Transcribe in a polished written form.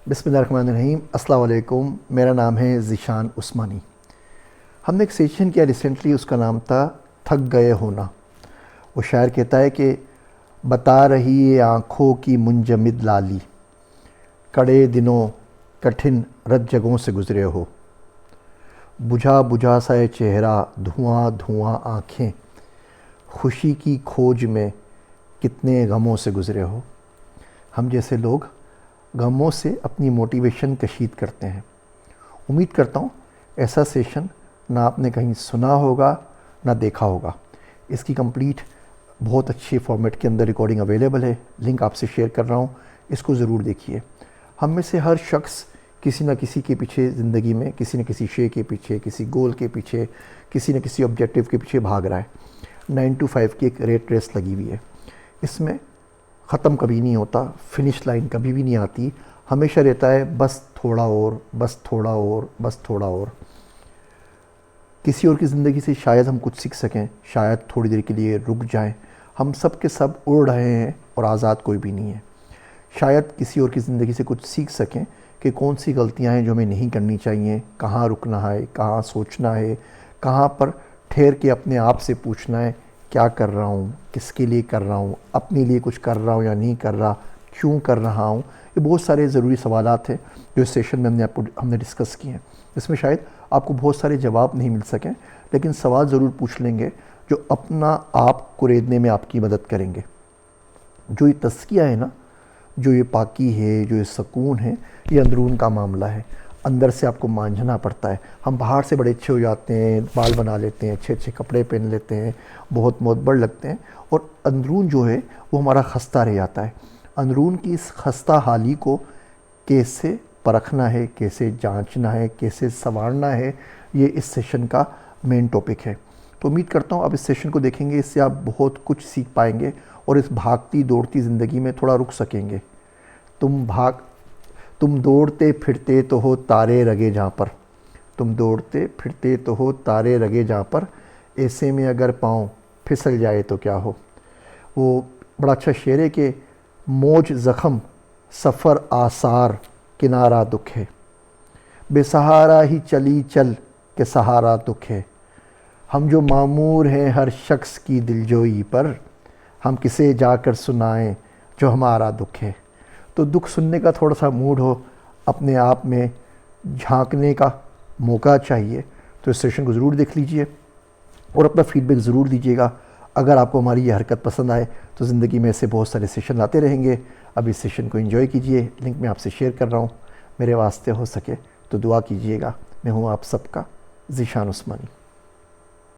بسم اللہ الرحمن الرحیم۔ السلام علیکم، میرا نام ہے ذیشان عثمانی۔ ہم نے ایک سیشن کیا ریسنٹلی، اس کا نام تھا تھک گئے ہونا۔ وہ شاعر کہتا ہے کہ بتا رہی ہے آنکھوں کی منجمد لالی، کڑے دنوں کٹھن رت جگہوں سے گزرے ہو، بجھا بجھا سا یہ چہرہ دھواں دھواں آنکھیں، خوشی کی کھوج میں کتنے غموں سے گزرے ہو۔ ہم جیسے لوگ غموں سے اپنی موٹیویشن کشید کرتے ہیں۔ امید کرتا ہوں ایسا سیشن نہ آپ نے کہیں سنا ہوگا نہ دیکھا ہوگا۔ اس کی کمپلیٹ بہت اچھی فارمیٹ کے اندر ریکارڈنگ اویلیبل ہے، لنک آپ سے شیئر کر رہا ہوں، اس کو ضرور دیکھیے۔ ہم میں سے ہر شخص کسی نہ کسی کے پیچھے زندگی میں، کسی نہ کسی شے کے پیچھے، کسی گول کے پیچھے، کسی نہ کسی آبجیکٹیو کے پیچھے بھاگ رہا ہے۔ 9 to 5 کی ایک ریٹ ریس لگی ہوئی ہے، اس میں ختم کبھی نہیں ہوتا، فنش لائن کبھی بھی نہیں آتی، ہمیشہ رہتا ہے بس تھوڑا اور، بس تھوڑا اور، بس تھوڑا اور۔ کسی اور کی زندگی سے شاید ہم کچھ سیکھ سکیں، شاید تھوڑی دیر کے لیے رک جائیں۔ ہم سب کے سب اڑ رہے ہیں اور آزاد کوئی بھی نہیں ہے۔ شاید کسی اور کی زندگی سے کچھ سیکھ سکیں کہ کون سی غلطیاں ہیں جو ہمیں نہیں کرنی چاہیے، کہاں رکنا ہے، کہاں سوچنا ہے، کہاں پر ٹھہر کے اپنے آپ سے پوچھنا ہے کیا کر رہا ہوں، کس کے لیے کر رہا ہوں، اپنے لیے کچھ کر رہا ہوں یا نہیں کر رہا، کیوں کر رہا ہوں۔ یہ بہت سارے ضروری سوالات ہیں جو اس سیشن میں ہم نے ڈسکس کیے ہیں۔ اس میں شاید آپ کو بہت سارے جواب نہیں مل سکیں، لیکن سوال ضرور پوچھ لیں گے جو اپنا آپ کوریدنے میں آپ کی مدد کریں گے۔ جو یہ تزکیہ ہے نا، جو یہ پاکی ہے، جو یہ سکون ہے، یہ اندرون کا معاملہ ہے۔ اندر سے آپ کو مانجھنا پڑتا ہے۔ ہم باہر سے بڑے اچھے ہو جاتے ہیں، بال بنا لیتے ہیں، اچھے اچھے کپڑے پہن لیتے ہیں، بہت معتبر لگتے ہیں، اور اندرون جو ہے وہ ہمارا خستہ رہ جاتا ہے۔ اندرون کی اس خستہ حالی کو کیسے پرکھنا ہے، کیسے جانچنا ہے، کیسے سنوارنا ہے، یہ اس سیشن کا مین ٹاپک ہے۔ تو امید کرتا ہوں آپ اس سیشن کو دیکھیں گے، اس سے آپ بہت کچھ سیکھ پائیں گے اور اس بھاگتی دوڑتی زندگی میں تھوڑا رک سکیں گے۔ تم دوڑتے پھرتے تو ہو تارے رگے جہاں پر، تم دوڑتے پھرتے تو ہو تارے رگے جہاں پر، ایسے میں اگر پاؤں پھسل جائے تو کیا ہو۔ وہ بڑا اچھا شعر ہے کہ موج زخم سفر آثار کنارہ دکھ ہے، بے سہارا ہی چلی چل کے سہارا دکھ ہے، ہم جو معمور ہیں ہر شخص کی دلجوئی پر، ہم کسے جا کر سنائیں جو ہمارا دکھ ہے۔ تو دکھ سننے کا تھوڑا سا موڈ ہو، اپنے آپ میں جھانکنے کا موقع چاہیے، تو اس سیشن کو ضرور دیکھ لیجئے اور اپنا فیڈ بیک ضرور دیجیے گا۔ اگر آپ کو ہماری یہ حرکت پسند آئے تو زندگی میں ایسے بہت سارے سیشن آتے رہیں گے۔ اب اس سیشن کو انجوائے کیجئے، لنک میں آپ سے شیئر کر رہا ہوں، میرے واسطے ہو سکے تو دعا کیجئے گا۔ میں ہوں آپ سب کا ذیشان عثمانی۔